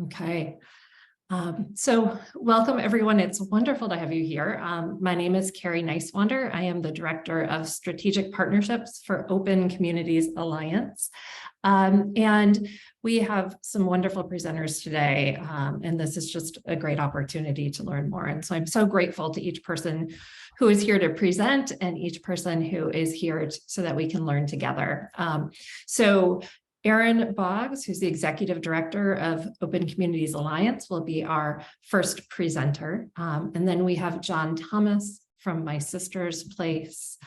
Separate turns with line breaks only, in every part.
Okay. So welcome everyone. It's wonderful to have you here. My name is Carrie Nicewander. I am the Director of Strategic Partnerships for Open Communities Alliance. And we have some wonderful presenters today. And this is just a great opportunity to learn more. And so I'm so grateful to each person who is here to present and each person who is here so that we can learn together. So Erin Boggs, who's the Executive Director of Open Communities Alliance, will be our first presenter. And then we have John Thomas from My Sister's Place,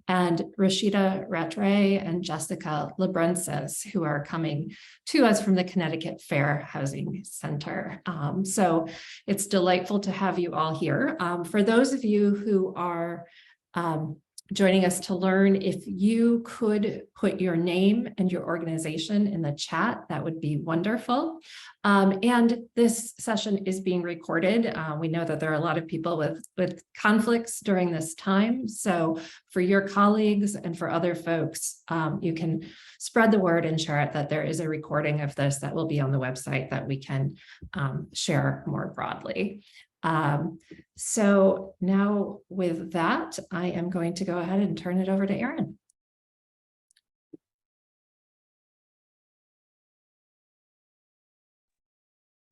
and Rashida Rattray and Jessica Labrensis, who are coming to us from the Connecticut Fair Housing Center. So it's delightful to have you all here. For those of you who are joining us to learn, if you could put your name and your organization in the chat, that would be wonderful. And this session is being recorded. We know that there are a lot of people with conflicts during this time. So for your colleagues and for other folks, you can spread the word and share it that there is a recording of this that will be on the website that we can share more broadly. So now with that, I am going to go ahead and turn it over to Erin.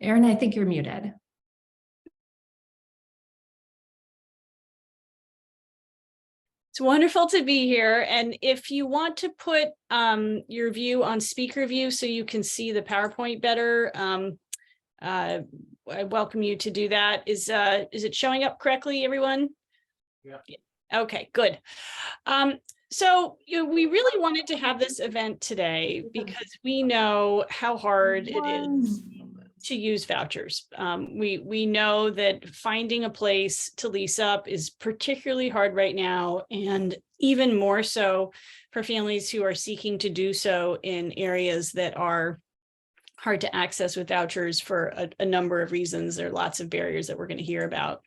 Erin, I think you're muted.
It's wonderful to be here. And if you want to put your view on speaker view so you can see the PowerPoint better, I welcome you to do that. Is it showing up correctly, everyone?
Yeah.
Okay, good. So we really wanted to have this event today because we know how hard it is to use vouchers. We know that finding a place to lease up is particularly hard right now, and even more so for families who are seeking to do so in areas that are hard to access with vouchers for a number of reasons. There are lots of barriers that we're going to hear about.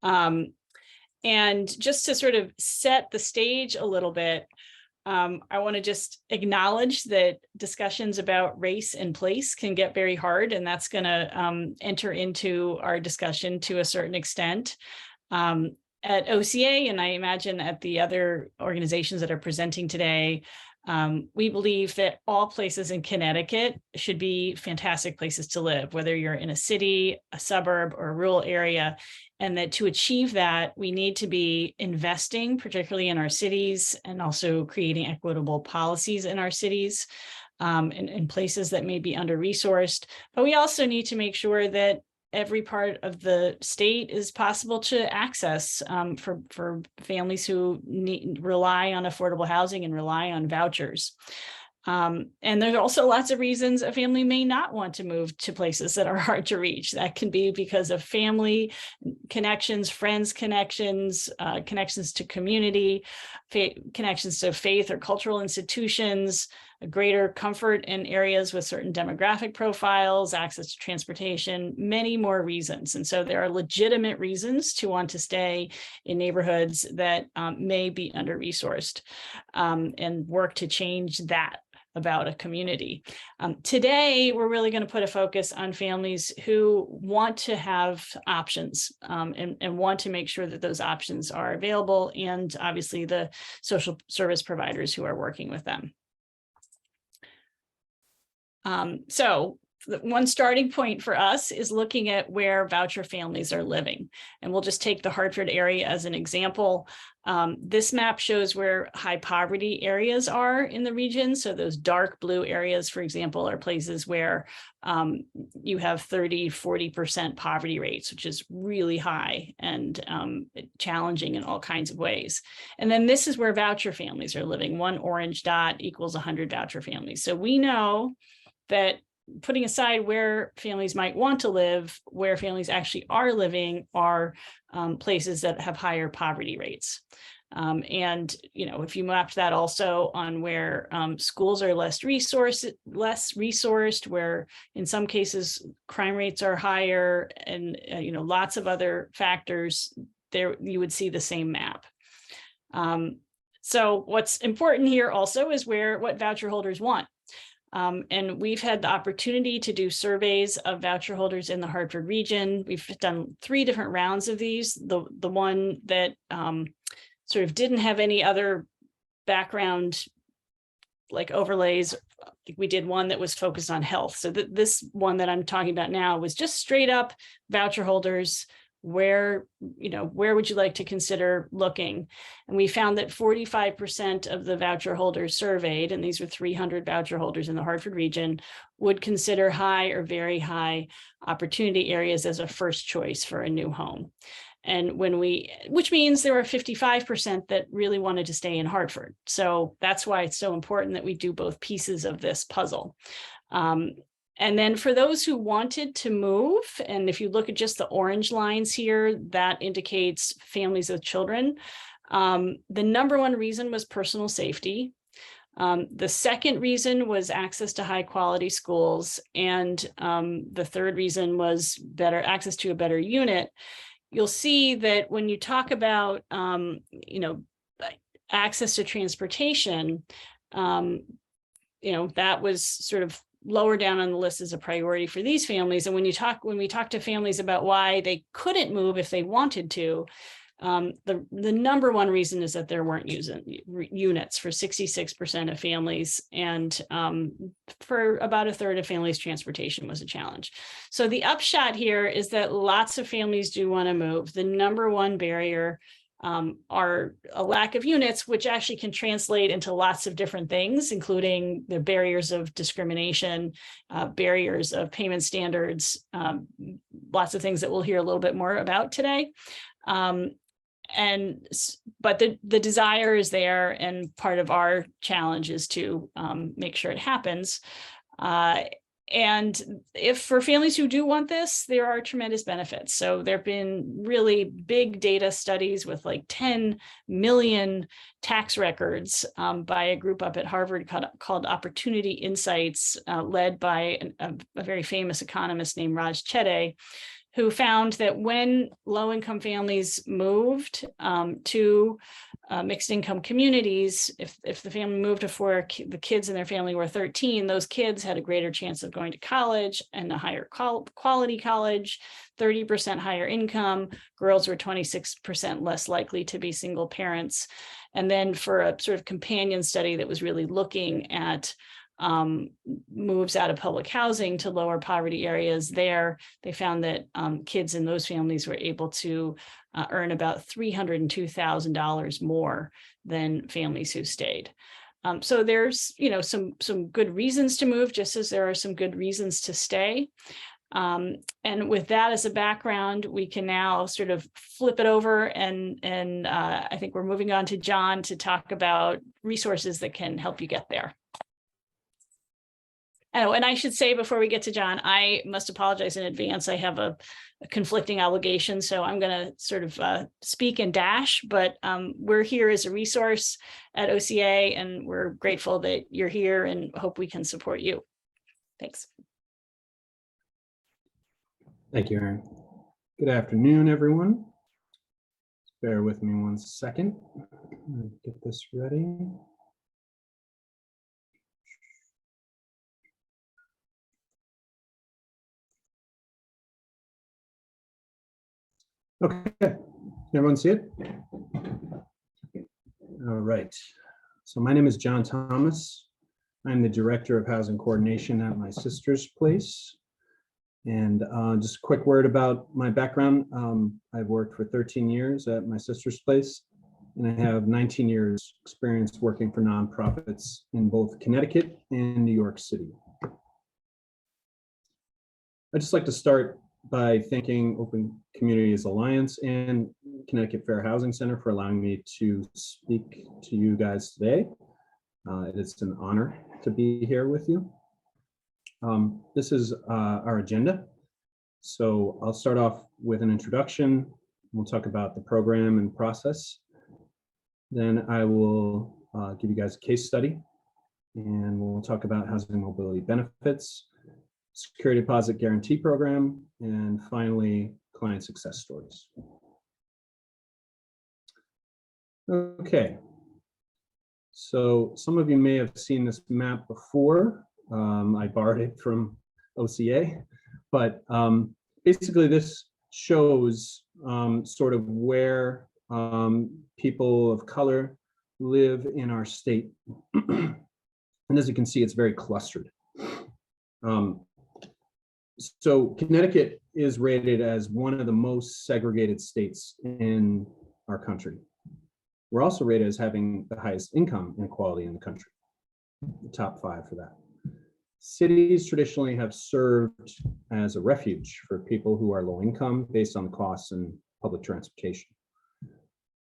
And just to sort of set the stage a little bit, I want to just acknowledge that discussions about race and place can get very hard, and that's going to enter into our discussion to a certain extent. At OCA, and I imagine at the other organizations that are presenting today, we believe that all places in Connecticut should be fantastic places to live, whether you're in a city, a suburb, or a rural area. And that to achieve that, we need to be investing, particularly in our cities, and also creating equitable policies in our cities, in places that may be under-resourced. But we also need to make sure that every part of the state is possible to access for families who rely on affordable housing and rely on vouchers. And there's also lots of reasons a family may not want to move to places that are hard to reach. That can be because of family connections, friends connections, connections to community, connections to faith or cultural institutions, a greater comfort in areas with certain demographic profiles, access to transportation, many more reasons. And so there are legitimate reasons to want to stay in neighborhoods that may be under-resourced, and work to change that about a community. Today, we're really going to put a focus on families who want to have options, and want to make sure that those options are available, and obviously the social service providers who are working with them. So one starting point for us is looking at where voucher families are living. And we'll just take the Hartford area as an example. This map shows where high poverty areas are in the region. So those dark blue areas, for example, are places where you have 30–40% poverty rates, which is really high and challenging in all kinds of ways. And then this is where voucher families are living. One orange dot equals 100 voucher families. So we know that putting aside where families might want to live, where families actually are living are places that have higher poverty rates. And, if you mapped that also on where schools are less resourced, where in some cases crime rates are higher, and, lots of other factors, there you would see the same map. So what's important here also is what voucher holders want. And we've had the opportunity to do surveys of voucher holders in the Hartford region. We've done 3 different rounds of these. The one that sort of didn't have any other background like overlays, we did one that was focused on health. So this one that I'm talking about now was just straight up voucher holders. Where would you like to consider looking? And we found that 45% of the voucher holders surveyed, and these were 300 voucher holders in the Hartford region, would consider high or very high opportunity areas as a first choice for a new home. And which means there were 55% that really wanted to stay in Hartford. So that's why it's so important that we do both pieces of this puzzle. And then for those who wanted to move, and if you look at just the orange lines here, that indicates families with children. The number one reason was personal safety. The second reason was access to high quality schools. And the third reason was better access to a better unit. You'll see that when you talk about, access to transportation, that was sort of lower down on the list as a priority for these families. And when we talk to families about why they couldn't move if they wanted to, the number one reason is that there weren't units for 66% of families, and for about a third of families, transportation was a challenge. So the upshot here is that lots of families do want to move. The number one barrier are a lack of units, which actually can translate into lots of different things, including the barriers of discrimination, barriers of payment standards, lots of things that we'll hear a little bit more about today. But the desire is there, and part of our challenge is to make sure it happens. And if for families who do want this, there are tremendous benefits. So there have been really big data studies with like 10 million tax records by a group up at Harvard called Opportunity Insights, led by a very famous economist named Raj Chetty, who found that when low-income families moved to mixed income communities, if the family moved before the kids in their family were 13, those kids had a greater chance of going to college, and a higher quality college, 30% higher income. Girls were 26% less likely to be single parents. And then for a sort of companion study that was really looking at moves out of public housing to lower poverty areas, there they found that kids in those families were able to earn about $302,000 more than families who stayed. So there's some good reasons to move, just as there are some good reasons to stay. And with that as a background, we can now sort of flip it over, and I think we're moving on to John to talk about resources that can help you get there. Oh, and I should say before we get to John, I must apologize in advance. I have a conflicting obligation, so I'm going to sort of speak and dash, but we're here as a resource at OCA, and we're grateful that you're here and hope we can support you. Thanks.
Thank you, Erin. Good afternoon, everyone. Bear with me 1 second. Get this ready. Okay, everyone see it? All right. So my name is John Thomas. I'm the Director of Housing Coordination at my sister's place. And just a quick word about my background. I've worked for 13 years at my sister's place, and I have 19 years experience working for nonprofits in both Connecticut and New York City. I'd just like to start by thanking Open Communities Alliance and Connecticut Fair Housing Center for allowing me to speak to you guys today. It is an honor to be here with you. This is our agenda. So I'll start off with an introduction. We'll talk about the program and process. Then I will give you guys a case study, and we'll talk about housing mobility benefits, security deposit guarantee program, and finally, client success stories. Okay, so some of you may have seen this map before. I borrowed it from OCA, but basically this shows sort of where people of color live in our state. And as you can see, it's very clustered. So Connecticut is rated as one of the most segregated states in our country. We're also rated as having the highest income inequality in the country, the top 5 for that. Cities traditionally have served as a refuge for people who are low income based on the costs in public transportation.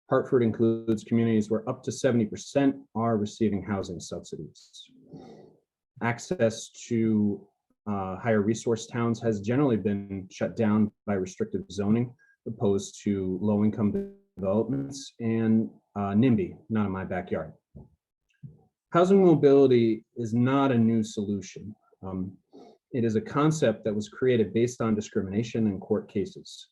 Hartford includes communities where up to 70% are receiving housing subsidies. Access to higher resource towns has generally been shut down by restrictive zoning, opposed to low income developments and NIMBY, not in my backyard. Housing mobility is not a new solution. It is a concept that was created based on discrimination in court cases.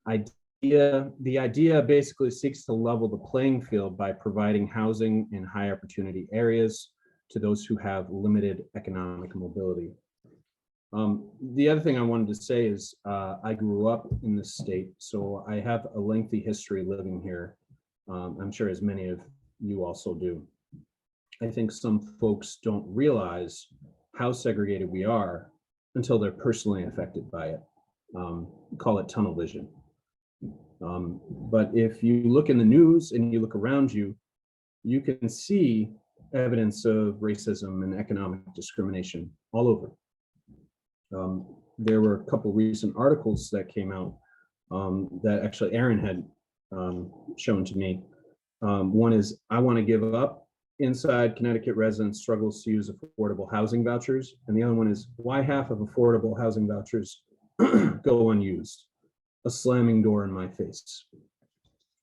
The idea basically seeks to level the playing field by providing housing in high opportunity areas to those who have limited economic mobility. The other thing I wanted to say is I grew up in this state, so I have a lengthy history living here. I'm sure as many of you also do. I think some folks don't realize how segregated we are until they're personally affected by it. Call it tunnel vision. But if you look in the news and you look around you, you can see evidence of racism and economic discrimination all over. There were a couple recent articles that came out that actually Aaron had shown to me. One is, I want to give up. Inside Connecticut residents struggles to use affordable housing vouchers. And the other one is, why half of affordable housing vouchers go unused? A slamming door in my face.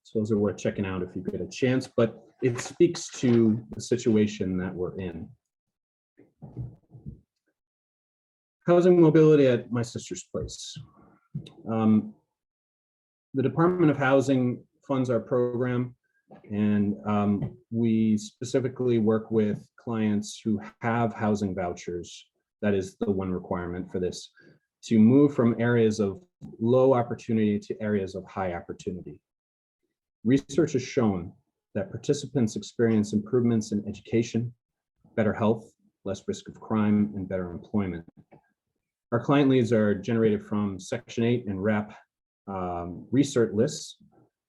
So those are worth checking out if you get a chance, but it speaks to the situation that we're in. Housing mobility at my sister's place. The Department of Housing funds our program, and we specifically work with clients who have housing vouchers. That is the one requirement for this, to move from areas of low opportunity to areas of high opportunity. Research has shown that participants experience improvements in education, better health, less risk of crime, and better employment. Our client leads are generated from Section 8 and RAP research lists,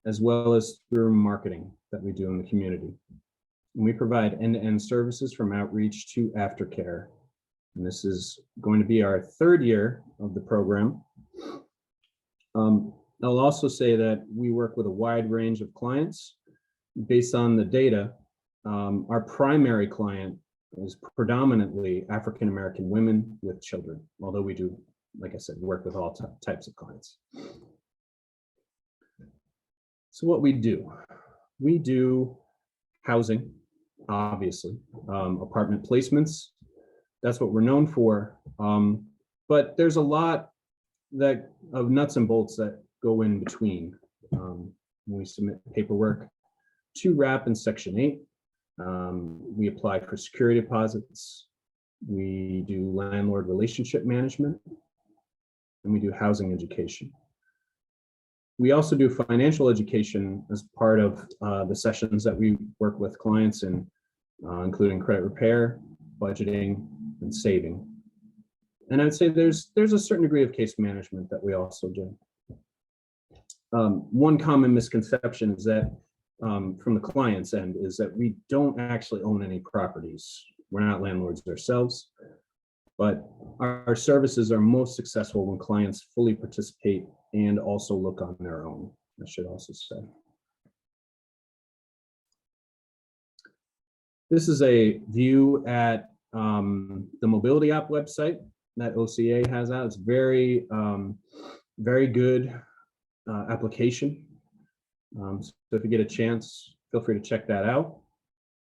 as well as through marketing that we do in the community. And we provide end-to-end services from outreach to aftercare. And this is going to be our 3rd year of the program. I'll also say that we work with a wide range of clients. Based on the data, our primary client is predominantly African-American women with children, although we do, like I said, work with all types of clients. So what we do housing, obviously, apartment placements, that's what we're known for. But there's a lot of nuts and bolts that go in between. When we submit paperwork to RAP and Section 8, we apply for security deposits, we do landlord relationship management, and we do housing education. We also do financial education as part of the sessions that we work with clients in, including credit repair, budgeting, and saving. And I'd say there's a certain degree of case management that we also do. One common misconception is that from the client's end is that we don't actually own any properties. We're not landlords ourselves, but our services are most successful when clients fully participate and also look on their own, I should also say. This is a view at the Mobility App website that OCA has out. It's very, very good application. So if you get a chance, feel free to check that out.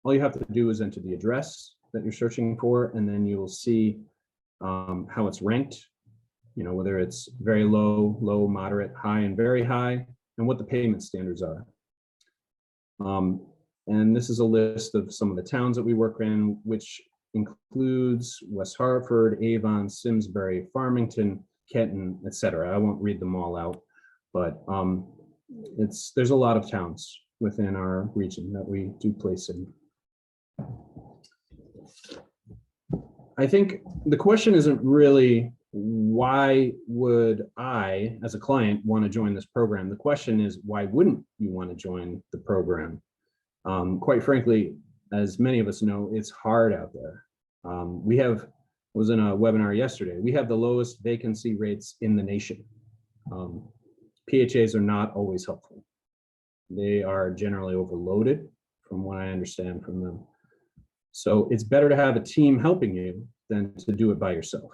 All you have to do is enter the address that you're searching for, and then you will see how it's ranked, you know, whether it's very low, low, moderate, high, and very high, and what the payment standards are. And this is a list of some of the towns that we work in, which includes West Hartford, Avon, Simsbury, Farmington, Kenton, etc. I won't read them all out, but there's a lot of towns within our region that we do place in. I think the question isn't really why would I, as a client, want to join this program? The question is, why wouldn't you want to join the program? Quite frankly, as many of us know, it's hard out there. I was in a webinar yesterday. We have the lowest vacancy rates in the nation. PHAs are not always helpful. They are generally overloaded, from what I understand from them. So it's better to have a team helping you than to do it by yourself.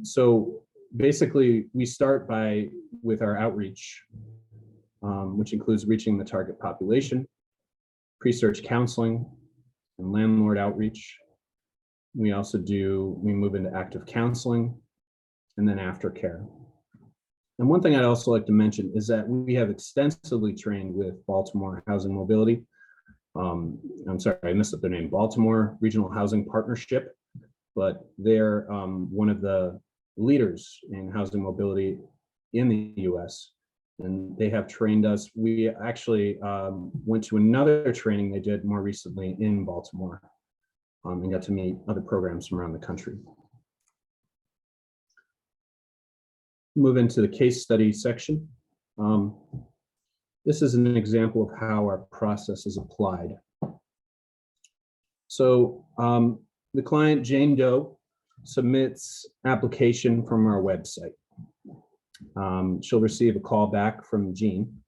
So basically, we start with our outreach, which includes reaching the target population, pre-search counseling, and landlord outreach. We move into active counseling, and then aftercare. And one thing I'd also like to mention is that we have extensively trained with Baltimore Housing Mobility. I'm sorry, I messed up their name, Baltimore Regional Housing Partnership, but they're one of the leaders in housing mobility in the US, and they have trained us. We actually went to another training they did more recently in Baltimore and got to meet other programs from around the country. Move into the case study section. This is an example of how our process is applied. So the client, Jane Doe, submits application from our website. She'll receive a call back from Jean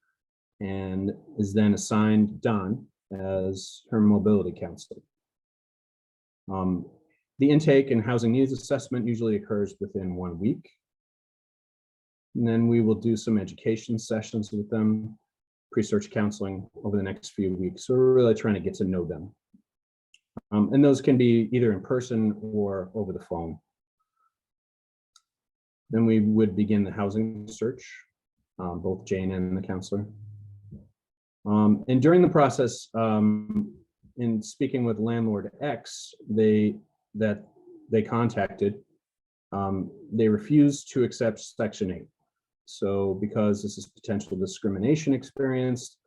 and is then assigned Don as her mobility counselor. The intake and housing needs assessment usually occurs within 1 week. And then we will do some education sessions with them, pre-search counseling over the next few weeks. So we're really trying to get to know them. And those can be either in person or over the phone. Then we would begin the housing search, both Jane and the counselor. And during the process, in speaking with landlord X, they contacted, they refused to accept Section 8. So because this is potential discrimination experienced,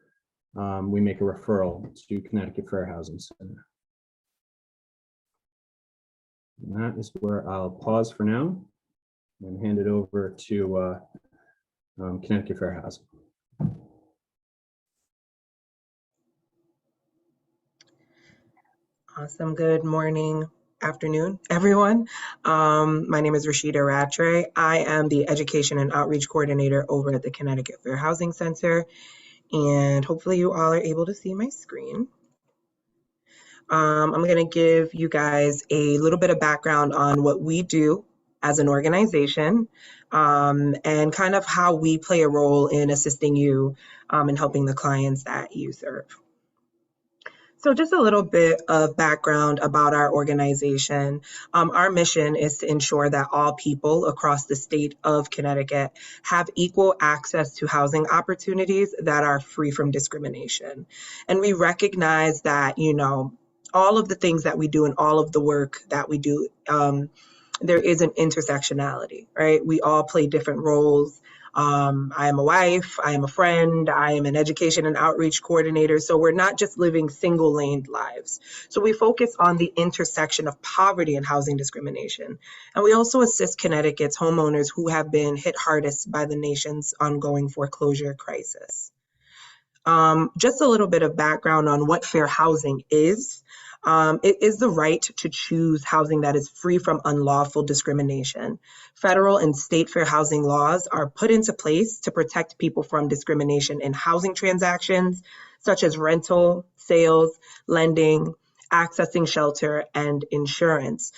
we make a referral to Connecticut Fair Housing Center. And that is where I'll pause for now and hand it over to Connecticut Fair Housing.
Awesome. Good morning, afternoon, everyone. My name is Rashida Rattray. I am the Education and Outreach Coordinator over at the Connecticut Fair Housing Center, and hopefully you all are able to see my screen. I'm going to give you guys a little bit of background on what we do as an organization and kind of how we play a role in assisting you in helping the clients that you serve. So just a little bit of background about our organization. Our mission is to ensure that all people across the state of Connecticut have equal access to housing opportunities that are free from discrimination. And we recognize that, you know, all of the things that we do and all of the work that we do, there is an intersectionality, right? We all play different roles. I am a wife, I am a friend, I am an education and outreach coordinator. So we're not just living single-laned lives. So we focus on the intersection of poverty and housing discrimination. And we also assist Connecticut's homeowners who have been hit hardest by the nation's ongoing foreclosure crisis. Just a little bit of background on what fair housing is. It is the right to choose housing that is free from unlawful discrimination. Federal and state fair housing laws are put into place to protect people from discrimination in housing transactions, such as rental, sales, lending, accessing shelter, and insurance.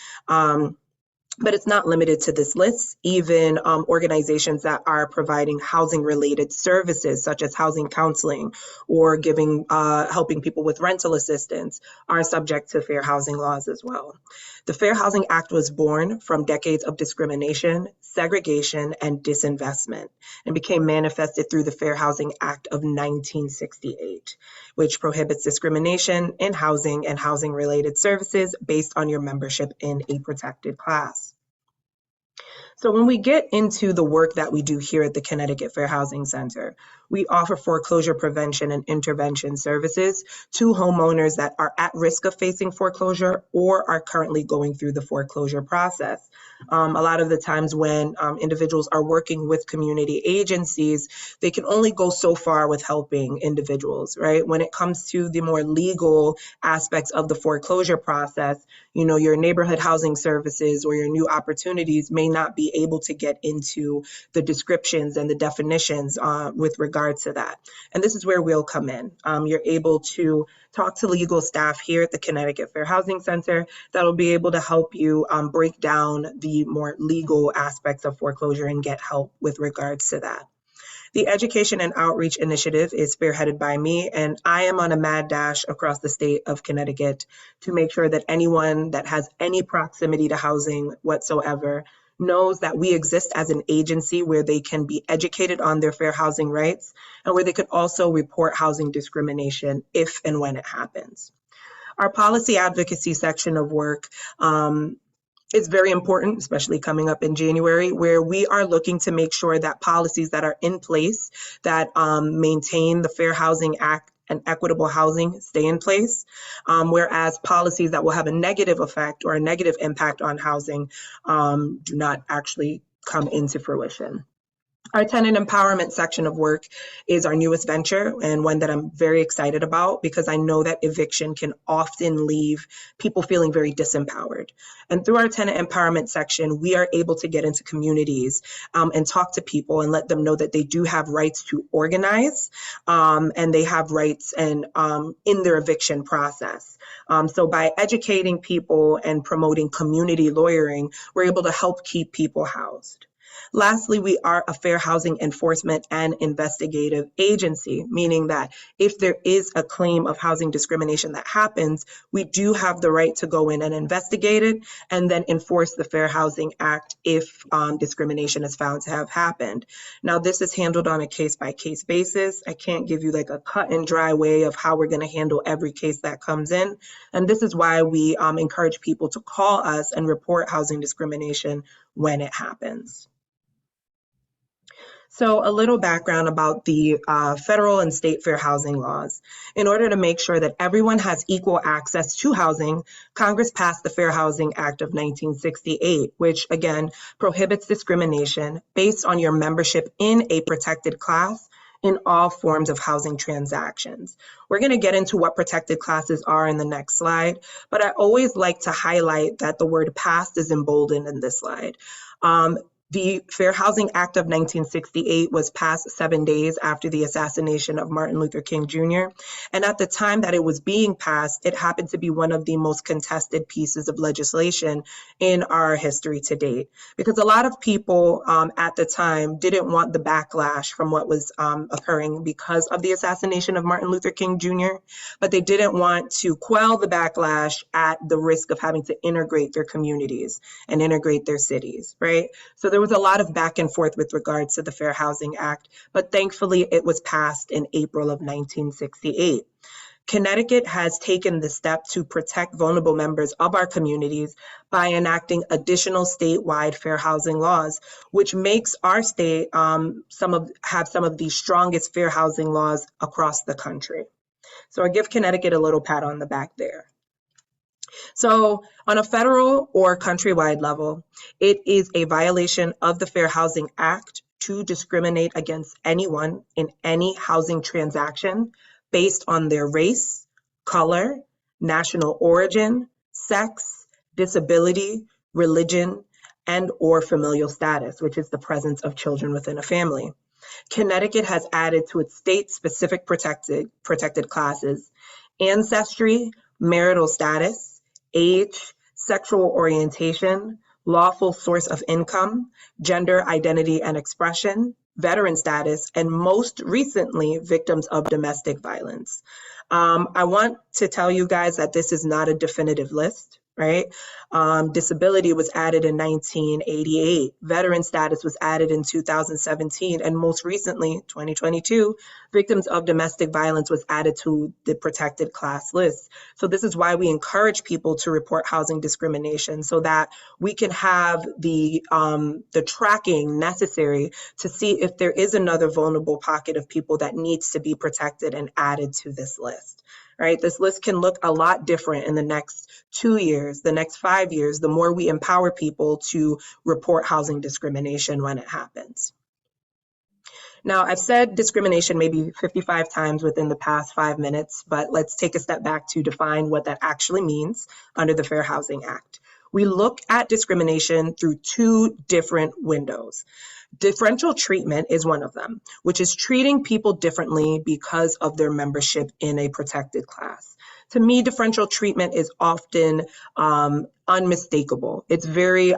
But it's not limited to this list. Even organizations that are providing housing related services, such as housing counseling or giving, helping people with rental assistance, are subject to fair housing laws as well. The Fair Housing Act was born from decades of discrimination, segregation, and disinvestment, and became manifested through the Fair Housing Act of 1968, which prohibits discrimination in housing and housing related services based on your membership in a protected class. So when we get into the work that we do here at the Connecticut Fair Housing Center, we offer foreclosure prevention and intervention services to homeowners that are at risk of facing foreclosure or are currently going through the foreclosure process. A lot of the times when individuals are working with community agencies, they can only go so far with helping individuals, right? When it comes to the more legal aspects of the foreclosure process, you know, your neighborhood housing services or your new opportunities may not be able to get into the descriptions and the definitions with regard to that. And this is where we'll come in. You're able to talk to legal staff here at the Connecticut Fair Housing Center that'll be able to help you break down the more legal aspects of foreclosure and get help with regards to that. The Education and Outreach Initiative is spearheaded by me, and I am on a mad dash across the state of Connecticut to make sure that anyone that has any proximity to housing whatsoever knows that we exist as an agency where they can be educated on their fair housing rights and where they could also report housing discrimination if and when it happens. Our policy advocacy section of work is very important, especially coming up in January, where we are looking to make sure that policies that are in place that maintain the Fair Housing Act and equitable housing stay in place, whereas policies that will have a negative effect or a negative impact on housing do not actually come into fruition. Our tenant empowerment section of work is our newest venture and one that I'm very excited about because I know that eviction can often leave people feeling very disempowered. And through our tenant empowerment section, we are able to get into communities and talk to people and let them know that they do have rights to organize and they have rights and in their eviction process. So by educating people and promoting community lawyering, we're able to help keep people housed. Lastly, we are a fair housing enforcement and investigative agency, meaning that if there is a claim of housing discrimination that happens, we do have the right to go in and investigate it and then enforce the Fair Housing Act if discrimination is found to have happened. Now, this is handled on a case-by-case basis. I can't give you like a cut and dry way of how we're going to handle every case that comes in. And this is why we encourage people to call us and report housing discrimination when it happens. So a little background about the federal and state fair housing laws. In order to make sure that everyone has equal access to housing, Congress passed the Fair Housing Act of 1968, which again prohibits discrimination based on your membership in a protected class in all forms of housing transactions. We're going to get into what protected classes are in the next slide, but I always like to highlight that the word passed is emboldened in this slide. The Fair Housing Act of 1968 was passed 7 days after the assassination of Martin Luther King Jr. And at the time that it was being passed, it happened to be one of the most contested pieces of legislation in our history to date. Because a lot of people at the time didn't want the backlash from what was occurring because of the assassination of Martin Luther King Jr., but they didn't want to quell the backlash at the risk of having to integrate their communities and integrate their cities, right? So there was a lot of back and forth with regards to the Fair Housing Act, but thankfully it was passed in April of 1968. Connecticut has taken the step to protect vulnerable members of our communities by enacting additional statewide fair housing laws, which makes our state have some of the strongest fair housing laws across the country. So I give Connecticut a little pat on the back there. So on a federal or countrywide level, it is a violation of the Fair Housing Act to discriminate against anyone in any housing transaction based on their race, color, national origin, sex, disability, religion, and or familial status, which is the presence of children within a family. Connecticut has added to its state-specific protected classes, ancestry, marital status, age, sexual orientation, lawful source of income, gender identity and expression, veteran status, and most recently, victims of domestic violence. I want to tell you guys that this is not a definitive list, right? Disability was added in 1988. Veteran status was added in 2017. And most recently, 2022, victims of domestic violence was added to the protected class list. So this is why we encourage people to report housing discrimination so that we can have the tracking necessary to see if there is another vulnerable pocket of people that needs to be protected and added to this list. Right? This list can look a lot different in the next 2 years, the next 5 years, the more we empower people to report housing discrimination when it happens. Now, I've said discrimination maybe 55 times within the past 5 minutes, but let's take a step back to define what that actually means under the Fair Housing Act. We look at discrimination through 2 different windows. Differential treatment is one of them, which is treating people differently because of their membership in a protected class. To me, differential treatment is often unmistakable. It's very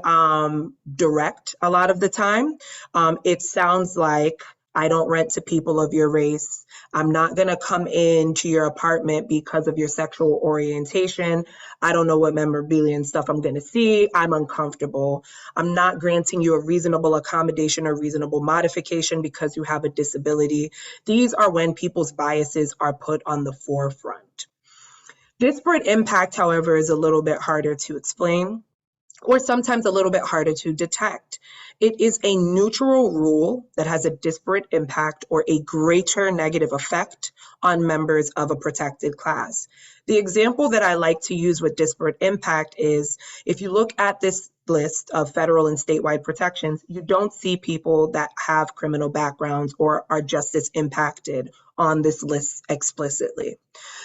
direct a lot of the time. It sounds like, I don't rent to people of your race. I'm not going to come into your apartment because of your sexual orientation. I don't know what memorabilia and stuff I'm going to see. I'm uncomfortable. I'm not granting you a reasonable accommodation or reasonable modification because you have a disability. These are when people's biases are put on the forefront. Disparate impact, however, is a little bit harder to explain, or sometimes a little bit harder to detect. It is a neutral rule that has a disparate impact or a greater negative effect on members of a protected class. The example that I like to use with disparate impact is, if you look at this list of federal and statewide protections, you don't see people that have criminal backgrounds or are justice impacted on this list explicitly.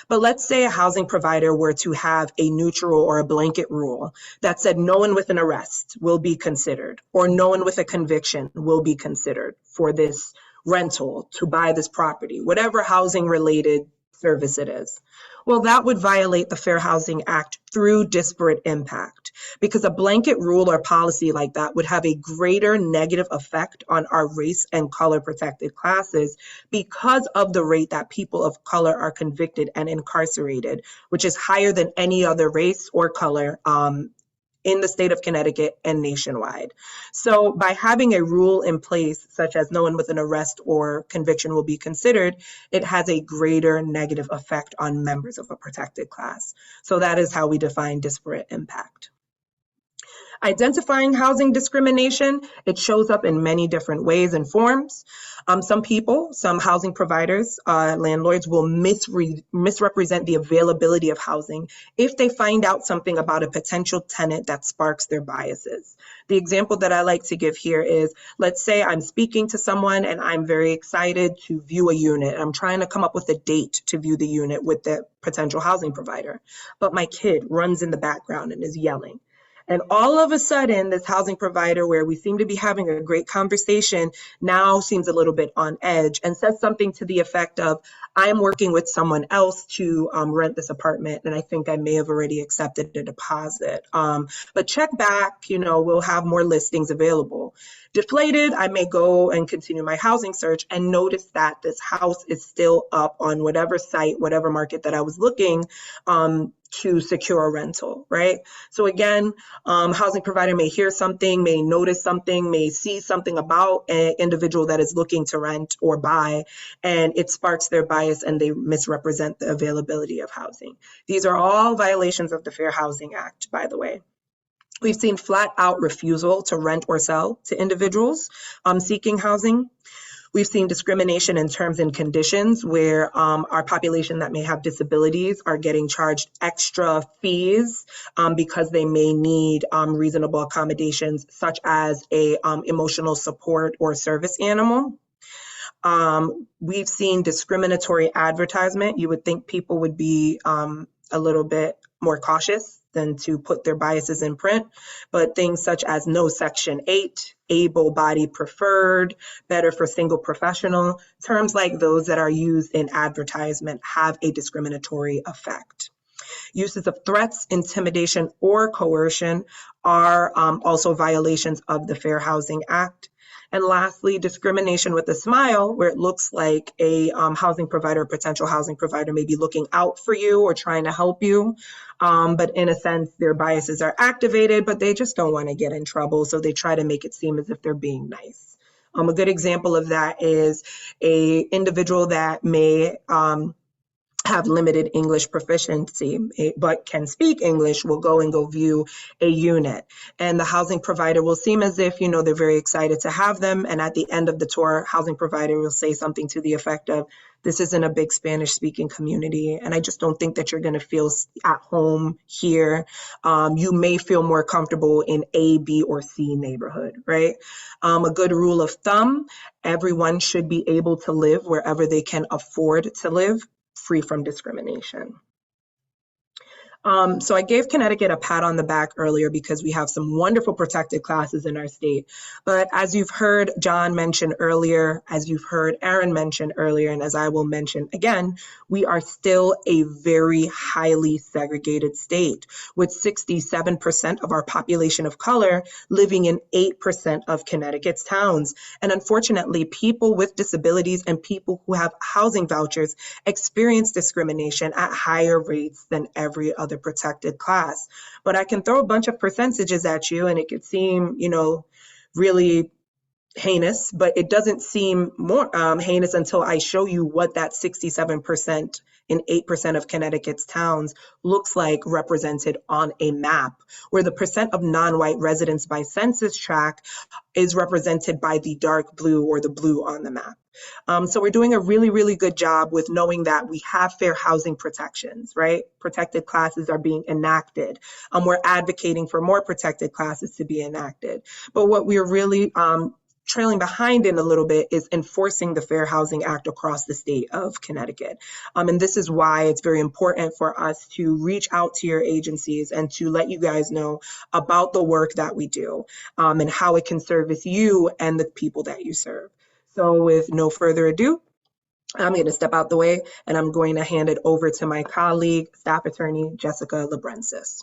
But let's say a housing provider were to have a neutral or a blanket rule that said no one with an arrest will be considered, or no one with a conviction will be considered for this rental to buy this property, whatever housing related service it is. Well, that would violate the Fair Housing Act through disparate impact, because a blanket rule or policy like that would have a greater negative effect on our race and color protected classes because of the rate that people of color are convicted and incarcerated, which is higher than any other race or color in the state of Connecticut and nationwide. So by having a rule in place, such as no one with an arrest or conviction will be considered, it has a greater negative effect on members of a protected class. So that is how we define disparate impact. Identifying housing discrimination, it shows up in many different ways and forms. Some housing providers, landlords will misrepresent the availability of housing if they find out something about a potential tenant that sparks their biases. The example that I like to give here is, let's say I'm speaking to someone and I'm very excited to view a unit. I'm trying to come up with a date to view the unit with the potential housing provider, but my kid runs in the background and is yelling. And all of a sudden, this housing provider, where we seem to be having a great conversation, now seems a little bit on edge and says something to the effect of, I am working with someone else to rent this apartment, and I think I may have already accepted a deposit. But check back, we'll have more listings available. Deflated, I may go and continue my housing search and notice that this house is still up on whatever site, whatever market that I was looking to secure a rental, right? So again, housing provider may hear something, may notice something, may see something about an individual that is looking to rent or buy, and it sparks their bias and they misrepresent the availability of housing. These are all violations of the Fair Housing Act, by the way. We've seen flat out refusal to rent or sell to individuals seeking housing. We've seen discrimination in terms and conditions where our population that may have disabilities are getting charged extra fees because they may need reasonable accommodations, such as a emotional support or service animal. We've seen discriminatory advertisement. You would think people would be a little bit more cautious than to put their biases in print, but things such as no Section 8, able-bodied preferred, better for single professional, terms like those that are used in advertisement have a discriminatory effect. Uses of threats, intimidation, or coercion are also violations of the Fair Housing Act. And lastly, discrimination with a smile, where it looks like a housing provider, potential housing provider may be looking out for you or trying to help you. But in a sense, their biases are activated, but they just don't want to get in trouble. So they try to make it seem as if they're being nice. A good example of that is a individual that may have limited English proficiency, but can speak English, will go and go view a unit. And the housing provider will seem as if, they're very excited to have them. And at the end of the tour, housing provider will say something to the effect of, this isn't a big Spanish speaking community. And I just don't think that you're going to feel at home here. You may feel more comfortable in A, B, or C neighborhood, right? A good rule of thumb, everyone should be able to live wherever they can afford to live, free from discrimination. So I gave Connecticut a pat on the back earlier because we have some wonderful protected classes in our state. But as you've heard John mention earlier, as you've heard Aaron mention earlier, and as I will mention again, we are still a very highly segregated state, with 67% of our population of color living in 8% of Connecticut's towns. And unfortunately, people with disabilities and people who have housing vouchers experience discrimination at higher rates than every other protected class. But I can throw a bunch of percentages at you and it could seem, really heinous, but it doesn't seem more heinous until I show you what that 67% in 8% of Connecticut's towns looks like represented on a map, where the percent of non-white residents by census tract is represented by the dark blue or the blue on the map. So we're doing a really, really good job with knowing that we have fair housing protections, right? Protected classes are being enacted. We're advocating for more protected classes to be enacted. But what we're really trailing behind in a little bit is enforcing the Fair Housing Act across the state of Connecticut. And this is why it's very important for us to reach out to your agencies and to let you guys know about the work that we do and how it can service you and the people that you serve. So with no further ado, I'm going to step out the way and I'm going to hand it over to my colleague, staff attorney, Jessica Labrensis.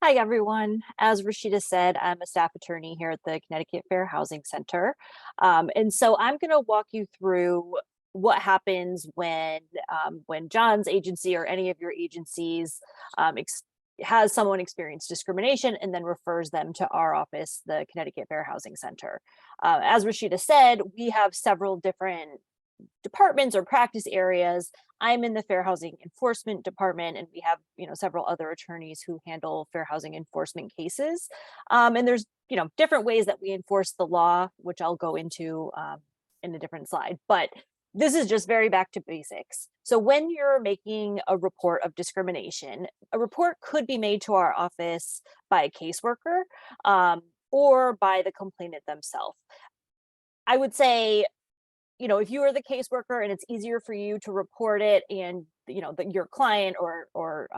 Hi, everyone. As Rashida said, I'm a staff attorney here at the Connecticut Fair Housing Center. And so I'm going to walk you through what happens when John's agency or any of your agencies has someone experience discrimination and then refers them to our office, the Connecticut Fair Housing Center. As Rashida said, we have several different departments or practice areas. I'm in the Fair Housing Enforcement Department, and we have several other attorneys who handle fair housing enforcement cases. And there's different ways that we enforce the law, which I'll go into in a different slide. But this is just very back to basics. So when you're making a report of discrimination, a report could be made to our office by a caseworker or by the complainant themselves. I would say, if you are the caseworker and it's easier for you to report it and, your client or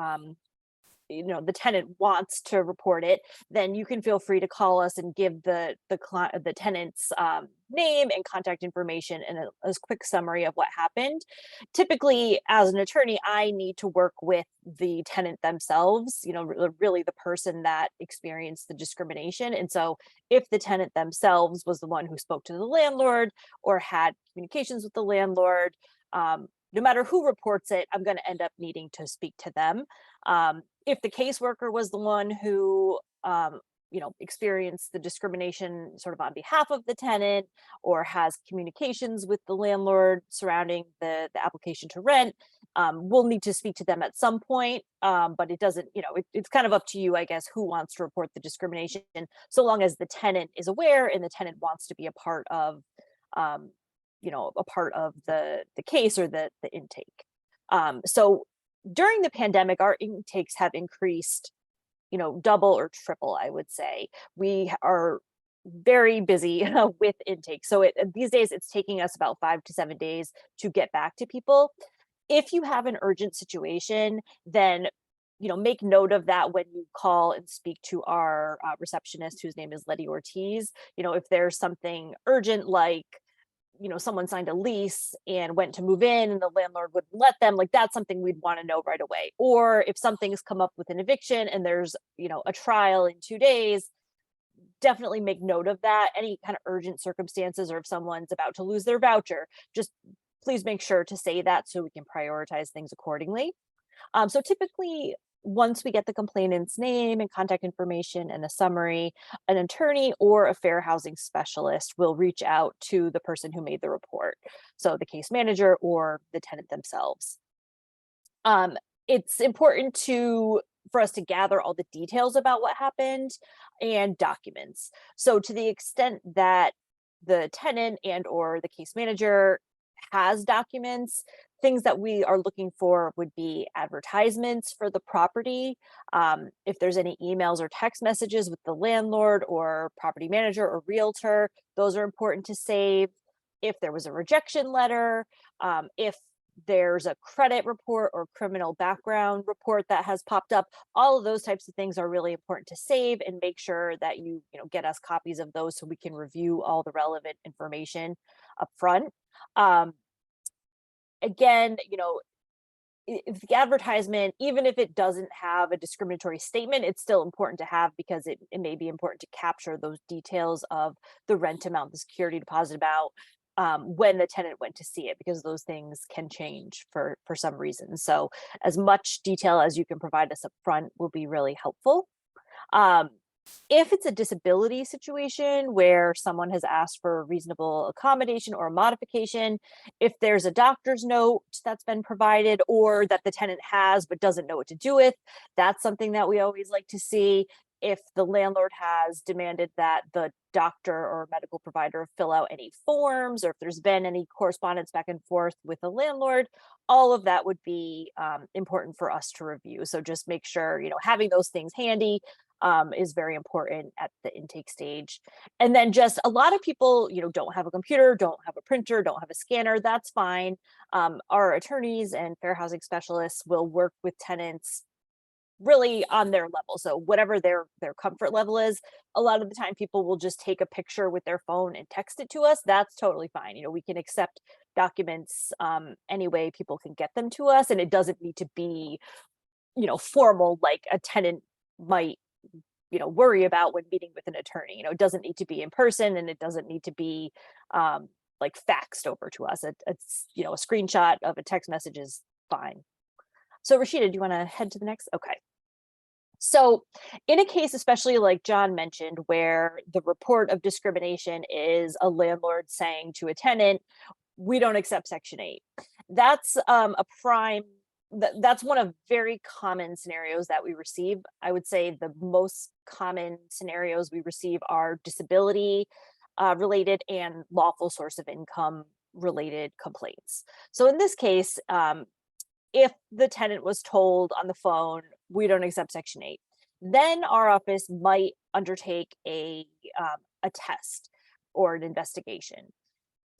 the tenant wants to report it, then you can feel free to call us and give the tenant's name and contact information and a quick summary of what happened. Typically, as an attorney, I need to work with the tenant themselves, really the person that experienced the discrimination. And so if the tenant themselves was the one who spoke to the landlord or had communications with the landlord, no matter who reports it, I'm going to end up needing to speak to them. If the caseworker was the one who, experienced the discrimination sort of on behalf of the tenant or has communications with the landlord surrounding the application to rent, we'll need to speak to them at some point. But it doesn't, it's kind of up to you, I guess, who wants to report the discrimination, so long as the tenant is aware and the tenant wants to be a part of the case or the intake. So during the pandemic, our intakes have increased, double or triple, I would say. We are very busy with intake. So these days it's taking us about 5 to 7 days to get back to people. If you have an urgent situation, then make note of that when you call and speak to our receptionist, whose name is Letty Ortiz. If there's something urgent like someone signed a lease and went to move in and the landlord wouldn't let them, like that's something we'd want to know right away. Or if something's come up with an eviction and there's, a trial in 2 days, definitely make note of that. Any kind of urgent circumstances, or if someone's about to lose their voucher, just please make sure to say that so we can prioritize things accordingly. So typically, once we get the complainant's name and contact information and a summary, an attorney or a fair housing specialist will reach out to the person who made the report. So the case manager or the tenant themselves. It's important for us to gather all the details about what happened and documents. So to the extent that the tenant and or the case manager has documents, things that we are looking for would be advertisements for the property. If there's any emails or text messages with the landlord or property manager or realtor, those are important to save. If there was a rejection letter, if there's a credit report or criminal background report that has popped up, all of those types of things are really important to save and make sure that you get us copies of those so we can review all the relevant information up front. Again, if the advertisement, even if it doesn't have a discriminatory statement, it's still important to have because it may be important to capture those details of the rent amount, the security deposit amount, when the tenant went to see it, because those things can change for some reason. So as much detail as you can provide us up front will be really helpful. If it's a disability situation where someone has asked for a reasonable accommodation or a modification, if there's a doctor's note that's been provided or that the tenant has but doesn't know what to do with, that's something that we always like to see. If the landlord has demanded that the doctor or medical provider fill out any forms, or if there's been any correspondence back and forth with the landlord, all of that would be important for us to review. So just make sure, having those things handy is very important at the intake stage. And then just a lot of people, don't have a computer, don't have a printer, don't have a scanner. That's fine. Our attorneys and fair housing specialists will work with tenants really on their level. So whatever their comfort level is, a lot of the time people will just take a picture with their phone and text it to us. That's totally fine. We can accept documents any way people can get them to us, and it doesn't need to be, formal like a tenant might worry about when meeting with an attorney. It doesn't need to be in person, and it doesn't need to be like faxed over to us. It's a screenshot of a text message is fine. So Rashida, do you want to head to the next? Okay. So in a case, especially like John mentioned, where the report of discrimination is a landlord saying to a tenant, we don't accept Section 8. That's that's one of very common scenarios that we receive. I would say the most common scenarios we receive are disability related and lawful source of income related complaints. So in this case, if the tenant was told on the phone, we don't accept Section 8, then our office might undertake a test or an investigation.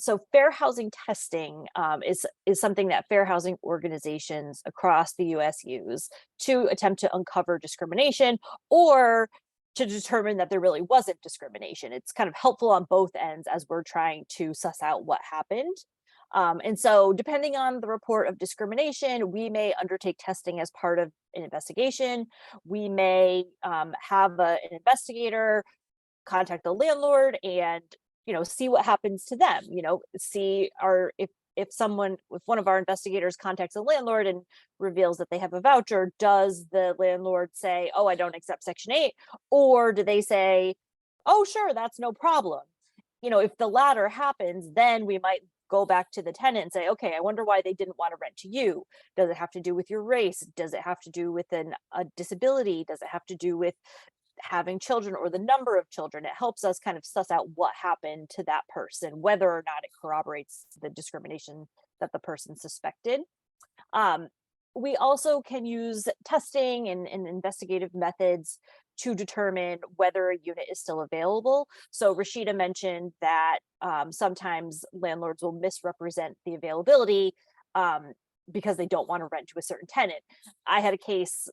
So fair housing testing is something that fair housing organizations across the US use to attempt to uncover discrimination or to determine that there really wasn't discrimination. It's kind of helpful on both ends as we're trying to suss out what happened. And so depending on the report of discrimination, we may undertake testing as part of an investigation. We may have an investigator contact the landlord and see what happens to them. See if one of our investigators contacts a landlord and reveals that they have a voucher, does the landlord say, oh, I don't accept Section 8? Or do they say, oh, sure, that's no problem? If the latter happens, then we might go back to the tenant and say, okay, I wonder why they didn't want to rent to you. Does it have to do with your race? Does it have to do with a disability? Does it have to do with having children or the number of children? It helps us kind of suss out what happened to that person, whether or not it corroborates the discrimination that the person suspected. We also can use testing and investigative methods to determine whether a unit is still available. So Rashida mentioned that sometimes landlords will misrepresent the availability because they don't want to rent to a certain tenant. I had a case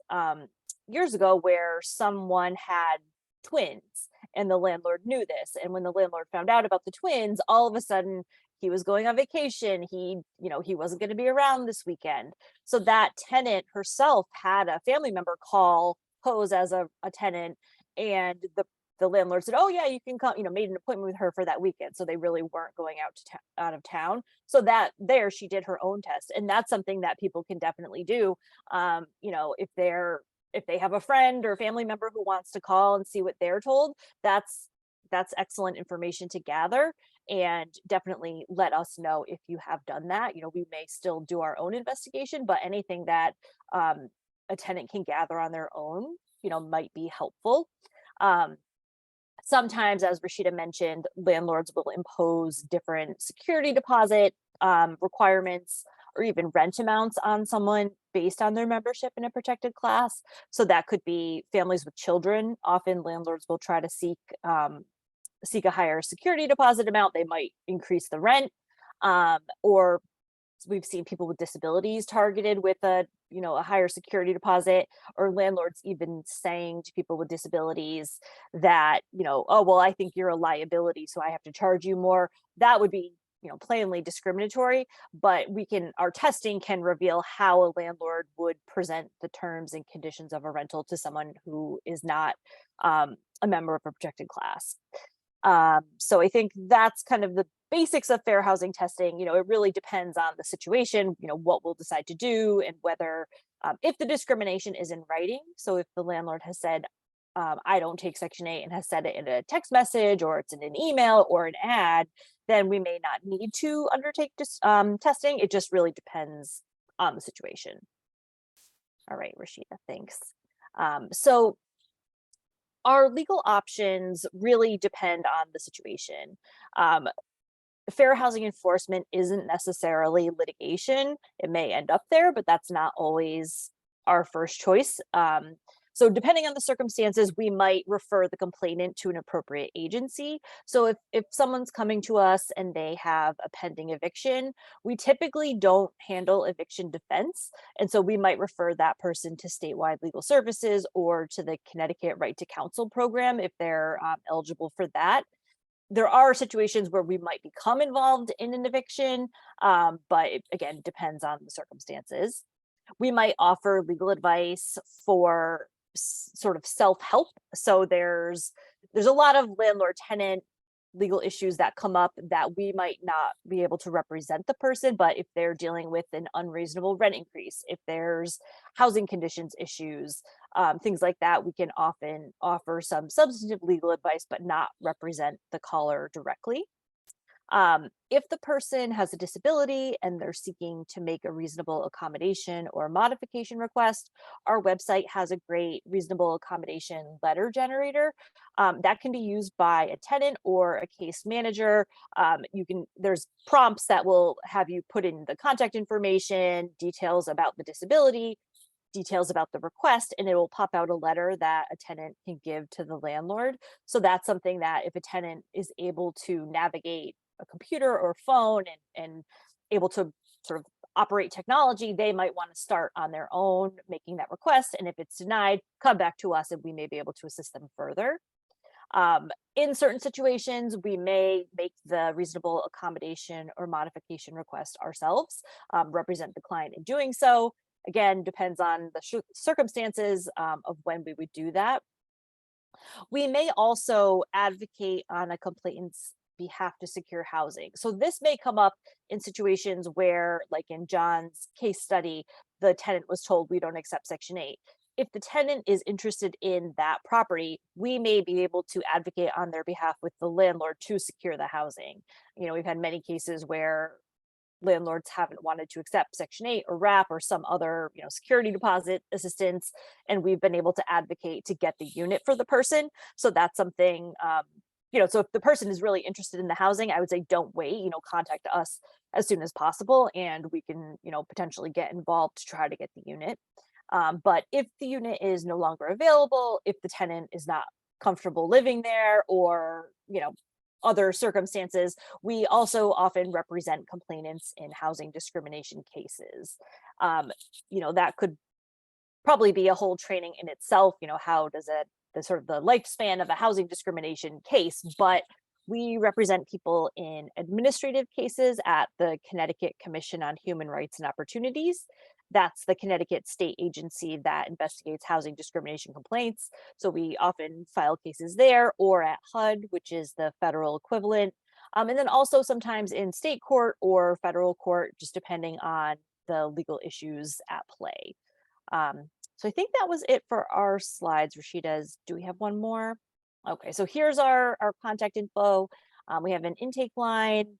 years ago where someone had twins and the landlord knew this. And when the landlord found out about the twins, all of a sudden he was going on vacation, he wasn't going to be around this weekend. So that tenant herself had a family member pose as a tenant, and the landlord said, oh yeah, you can come, made an appointment with her for that weekend. So they really weren't going out of town. So that there she did her own test. And that's something that people can definitely do. If they have a friend or family member who wants to call and see what they're told, that's excellent information to gather. And definitely let us know if you have done that. We may still do our own investigation, but anything that a tenant can gather on their own, might be helpful. Sometimes, as Rashida mentioned, landlords will impose different security deposit requirements or even rent amounts on someone based on their membership in a protected class. So that could be families with children. Often landlords will try to seek a higher security deposit amount. They might increase the rent, or we've seen people with disabilities targeted with a higher security deposit, or landlords even saying to people with disabilities that, oh, well, I think you're a liability, so I have to charge you more. That would be, plainly discriminatory, but our testing can reveal how a landlord would present the terms and conditions of a rental to someone who is not a member of a protected class. So I think that's kind of the basics of fair housing testing. It really depends on the situation, what we'll decide to do, and whether, if the discrimination is in writing. So if the landlord has said, I don't take Section 8, and has said it in a text message, or it's in an email or an ad, then we may not need to undertake testing. It just really depends on the situation. All right, Rashida, thanks. So our legal options really depend on the situation. Fair housing enforcement isn't necessarily litigation. It may end up there, but that's not always our first choice. So depending on the circumstances, we might refer the complainant to an appropriate agency. So if someone's coming to us and they have a pending eviction, we typically don't handle eviction defense. And so we might refer that person to statewide legal services or to the Connecticut Right to Counsel program if they're eligible for that. There are situations where we might become involved in an eviction, but it, again, depends on the circumstances. We might offer legal advice for sort of self-help. So there's a lot of landlord-tenant legal issues that come up that we might not be able to represent the person, but if they're dealing with an unreasonable rent increase, if there's housing conditions issues, things like that, we can often offer some substantive legal advice, but not represent the caller directly. If the person has a disability and they're seeking to make a reasonable accommodation or modification request, our website has a great reasonable accommodation letter generator that can be used by a tenant or a case manager. There's prompts that will have you put in the contact information, details about the disability, details about the request, and it will pop out a letter that a tenant can give to the landlord. So that's something that if a tenant is able to navigate a computer or phone and able to sort of operate technology, they might want to start on their own making that request. And if it's denied, come back to us and we may be able to assist them further. In certain situations, we may make the reasonable accommodation or modification request ourselves, represent the client in doing so. Again, depends on the circumstances of when we would do that. We may also advocate on a complainant's behalf to secure housing. So this may come up in situations where, like in John's case study, the tenant was told we don't accept Section 8. If the tenant is interested in that property, we may be able to advocate on their behalf with the landlord to secure the housing. We've had many cases where landlords haven't wanted to accept Section 8 or RAP or some other, security deposit assistance, and we've been able to advocate to get the unit for the person. So that's something, so if the person is really interested in the housing, I would say don't wait, contact us as soon as possible, and we can, potentially get involved to try to get the unit. But if the unit is no longer available, if the tenant is not comfortable living there, or, other circumstances, we also often represent complainants in housing discrimination cases. That could probably be a whole training in itself. How does the sort of the lifespan of a housing discrimination case, but We represent people in administrative cases at the Connecticut Commission on Human Rights and Opportunities. That's the Connecticut state agency that investigates housing discrimination complaints. So we often file cases there, or at HUD, which is the federal equivalent. And then also sometimes in state court or federal court, just depending on the legal issues at play. So I think that was it for our slides. Rashida's, do we have one more? Okay, so here's our contact info. We have an intake line,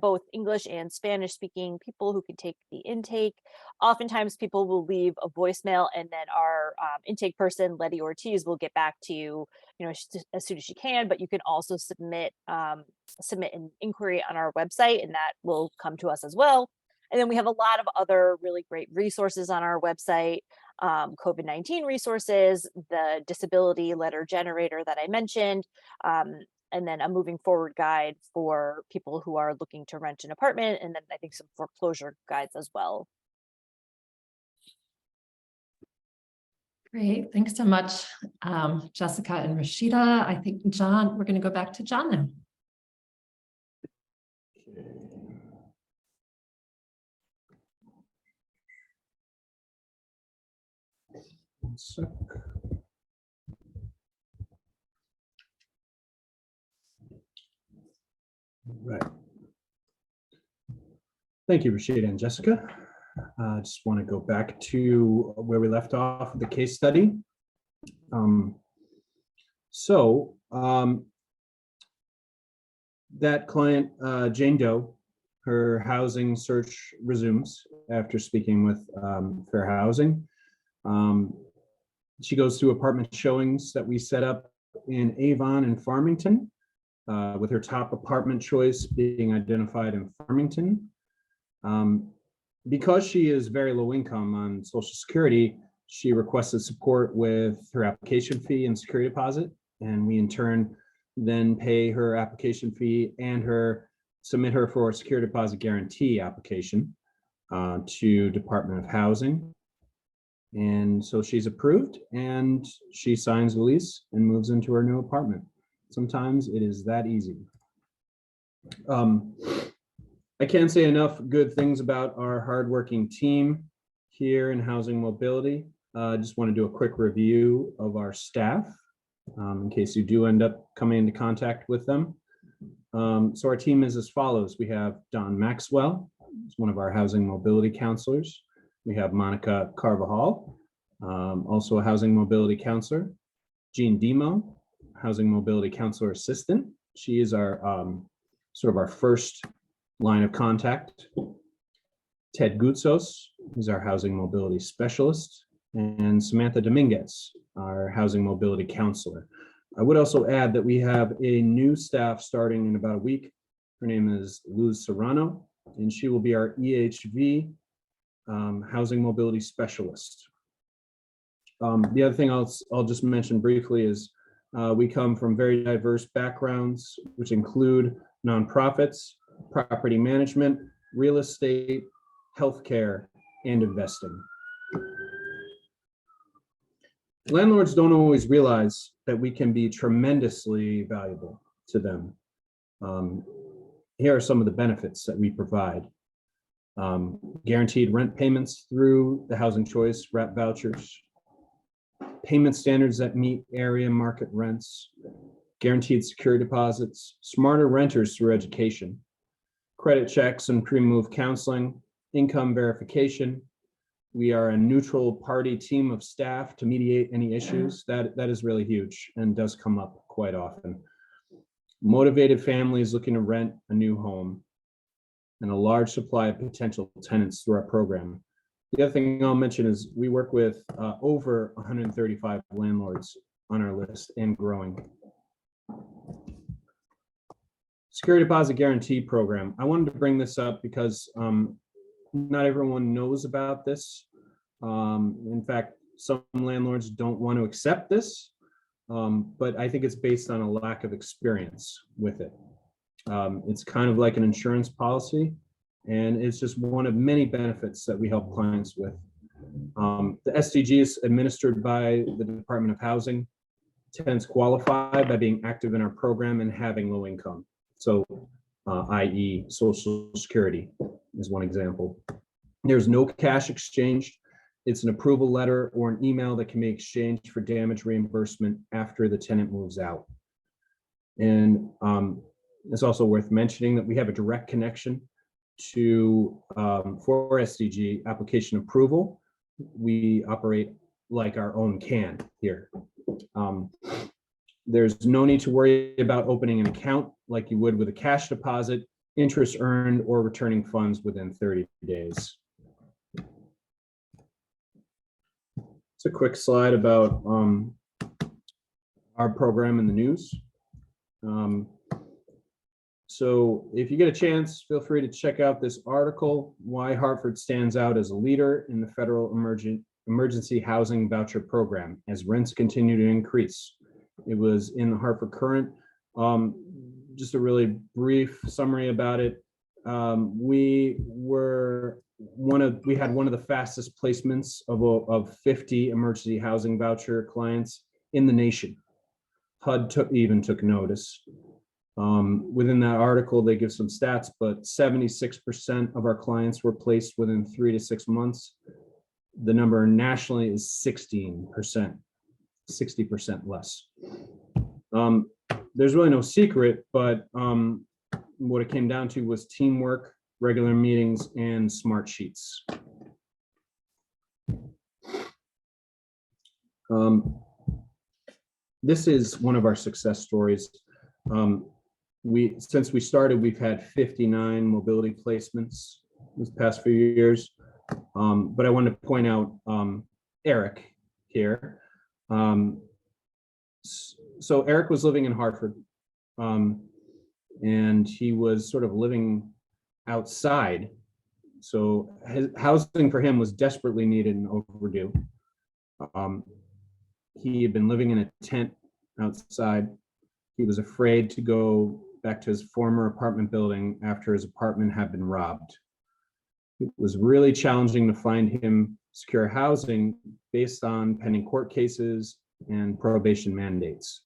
both English and Spanish speaking people who can take the intake. Oftentimes people will leave a voicemail, and then our intake person, Letty Ortiz, will get back to you, as soon as she can, but you can also submit an inquiry on our website, and that will come to us as well. And then we have a lot of other really great resources on our website, COVID-19 resources, the disability letter generator that I mentioned, and then a moving forward guide for people who are looking to rent an apartment, and then I think some foreclosure guides as well.
Great, thanks so much, Jessica and Rashida. I think John, we're going to go back to John now.
One sec. Right. Thank you, Rashida and Jessica. I just want to go back to where we left off with the case study. That client, Jane Doe, her housing search resumes after speaking with Fair Housing. She goes through apartment showings that we set up in Avon and Farmington, with her top apartment choice being identified in Farmington. Because she is very low income on Social Security, she requested support with her application fee and security deposit, and we in turn then pay her application fee and submit her for a security deposit guarantee application to Department of Housing. And so she's approved, and she signs the lease and moves into her new apartment. Sometimes it is that easy. I can't say enough good things about our hardworking team here in Housing Mobility. I just want to do a quick review of our staff in case you do end up coming into contact with them. So our team is as follows. We have Don Maxwell, who's one of our Housing Mobility counselors. We have Monica Carvajal, also a Housing Mobility counselor. Jean Demo, Housing Mobility Counselor Assistant. She is our sort of our first line of contact. Ted Gutsos, who's our Housing Mobility Specialist, and Samantha Dominguez, our Housing Mobility Counselor. I would also add that we have a new staff starting in about a week. Her name is Luz Serrano, and she will be our EHV Housing Mobility Specialist. The other thing I'll just mention briefly is we come from very diverse backgrounds, which include nonprofits, property management, real estate, healthcare, and investing. Landlords don't always realize that we can be tremendously valuable to them. Here are some of the benefits that we provide. Guaranteed rent payments through the Housing Choice RAP vouchers, payment standards that meet area market rents, guaranteed security deposits, smarter renters through education, credit checks and pre-move counseling, income verification. We are a neutral party team of staff to mediate any issues. That is really huge and does come up quite often. Motivated families looking to rent a new home, and a large supply of potential tenants through our program. The other thing I'll mention is we work with over 135 landlords on our list and growing. Security Deposit Guarantee Program. I wanted to bring this up because not everyone knows about this. In fact, some landlords don't want to accept this, but I think it's based on a lack of experience with it. It's kind of like an insurance policy, and it's just one of many benefits that we help clients with. The SDG is administered by the Department of Housing. tenants qualify by being active in our program and having low income. So, i.e. Social Security is one example. There's no cash exchanged. It's an approval letter or an email that can be exchanged for damage reimbursement after the tenant moves out. And it's also worth mentioning that we have a direct connection to, for SDG application approval. We operate like our own can here. There's no need to worry about opening an account like you would with a cash deposit, interest earned, or returning funds within 30 days. It's a quick slide about our program in the news. So if you get a chance, feel free to check out this article, Why Hartford Stands Out as a Leader in the Federal Emergency Housing Voucher Program as Rents Continue to Increase. It was in the Hartford Courant. Just a really brief summary about it. We had one of the fastest placements of 50 emergency housing voucher clients in the nation. HUD took notice. Within that article, they give some stats, but 76% of our clients were placed within 3 to 6 months. The number nationally is 16%, 60% less. There's really no secret, but what it came down to was teamwork, regular meetings, and smart sheets. This is one of our success stories. Since we started, we've had 59 mobility placements these past few years. But I want to point out Eric here. So Eric was living in Hartford, and he was sort of living outside. So housing for him was desperately needed and overdue. He had been living in a tent outside. He was afraid to go back to his former apartment building after his apartment had been robbed. It was really challenging to find him secure housing based on pending court cases and probation mandates.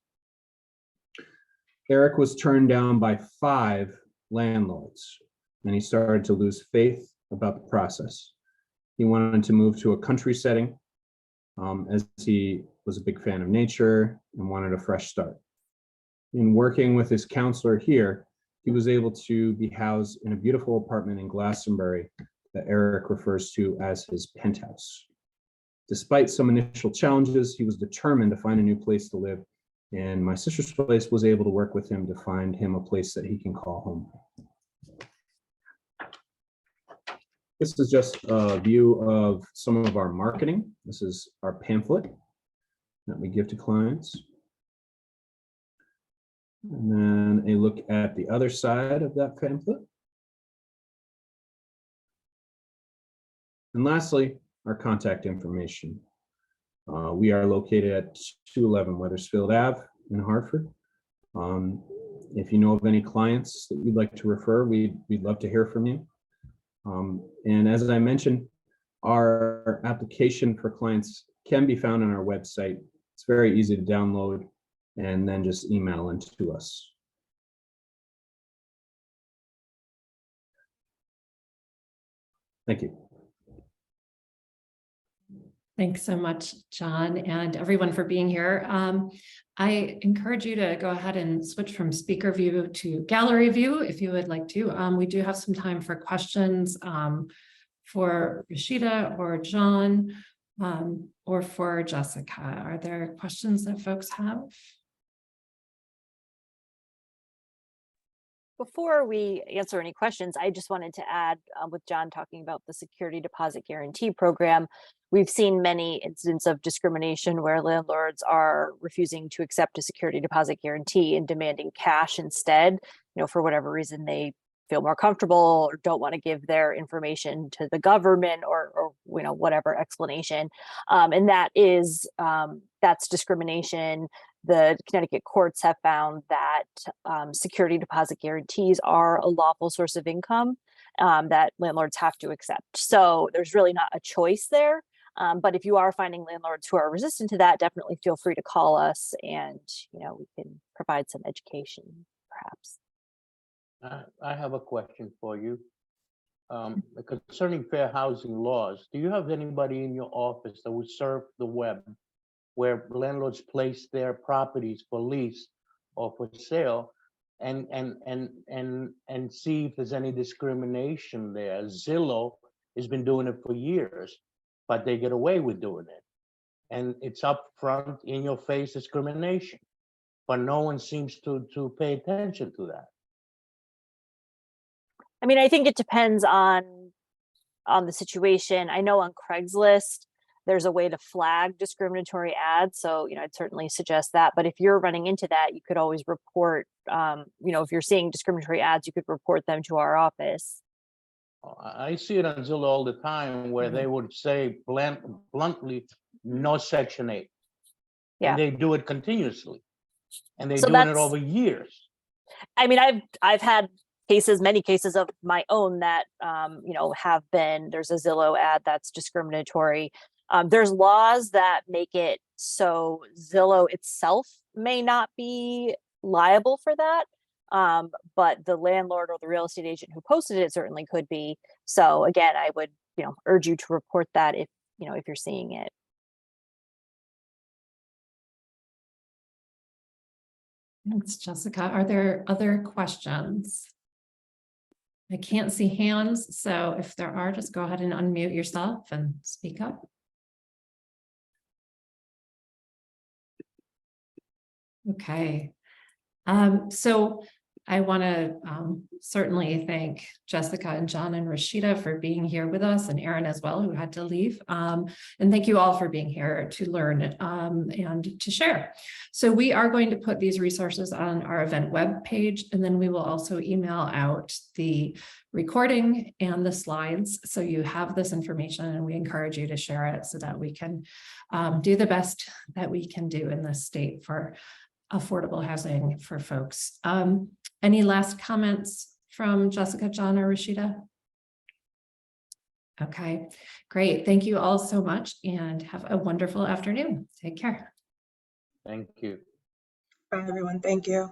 Eric was turned down by 5 landlords, and he started to lose faith about the process. He wanted to move to a country setting, as he was a big fan of nature and wanted a fresh start. In working with his counselor here, he was able to be housed in a beautiful apartment in Glastonbury that Eric refers to as his penthouse. Despite some initial challenges, he was determined to find a new place to live, and My Sister's Place was able to work with him to find him a place that he can call home. This is just a view of some of our marketing. This is our pamphlet that we give to clients. And then a look at the other side of that pamphlet. And lastly, our contact information. We are located at 211 Wethersfield Ave in Hartford. If you know of any clients that you'd like to refer, we'd love to hear from you. And as I mentioned, our application for clients can be found on our website. It's very easy to download and then just email into us. Thank you.
Thanks so much, John, and everyone for being here. I encourage you to go ahead and switch from speaker view to gallery view if you would like to. We do have some time for questions for Rashida or John or for Jessica. Are there questions that folks have?
Before we answer any questions, I just wanted to add, with John talking about the security deposit guarantee program, we've seen many incidents of discrimination where landlords are refusing to accept a security deposit guarantee and demanding cash instead, for whatever reason they feel more comfortable or don't want to give their information to the government or whatever explanation. And that's discrimination. The Connecticut courts have found that security deposit guarantees are a lawful source of income that landlords have to accept. So there's really not a choice there. But if you are finding landlords who are resistant to that, definitely feel free to call us and, we can provide some education perhaps.
I have a question for you. Concerning fair housing laws, do you have anybody in your office that would surf the web where landlords place their properties for lease or for sale and see if there's any discrimination there? Zillow has been doing it for years, but they get away with doing it. And it's upfront, in your face discrimination, but no one seems to pay attention to that.
I mean, I think it depends on the situation. I know on Craigslist, there's a way to flag discriminatory ads. So, I'd certainly suggest that. But if you're running into that, you could always report, if you're seeing discriminatory ads, you could report them to our office.
I see it on Zillow all the time where they would say bluntly, no Section 8.
Yeah.
And they do it continuously. And they're
So
doing it
that's-
over years.
I mean, I've had many cases of my own that, there's a Zillow ad that's discriminatory. There's laws that make it so Zillow itself may not be liable for that. But the landlord or the real estate agent who posted it certainly could be. So again, I would, urge you to report that if you're seeing it.
Thanks, Jessica. Are there other questions? I can't see hands, so if there are, just go ahead and unmute yourself and speak up. Okay. So I want to certainly thank Jessica and John and Rashida for being here with us, and Aaron as well, who had to leave. And thank you all for being here to learn and to share. So we are going to put these resources on our event web page, and then we will also email out the recording and the slides. So you have this information, and we encourage you to share it so that we can do the best that we can do in this state for affordable housing for folks. Any last comments from Jessica, John, or Rashida? Okay, great. Thank you all so much and have a wonderful afternoon. Take care.
Thank you.
Bye, everyone. Thank you.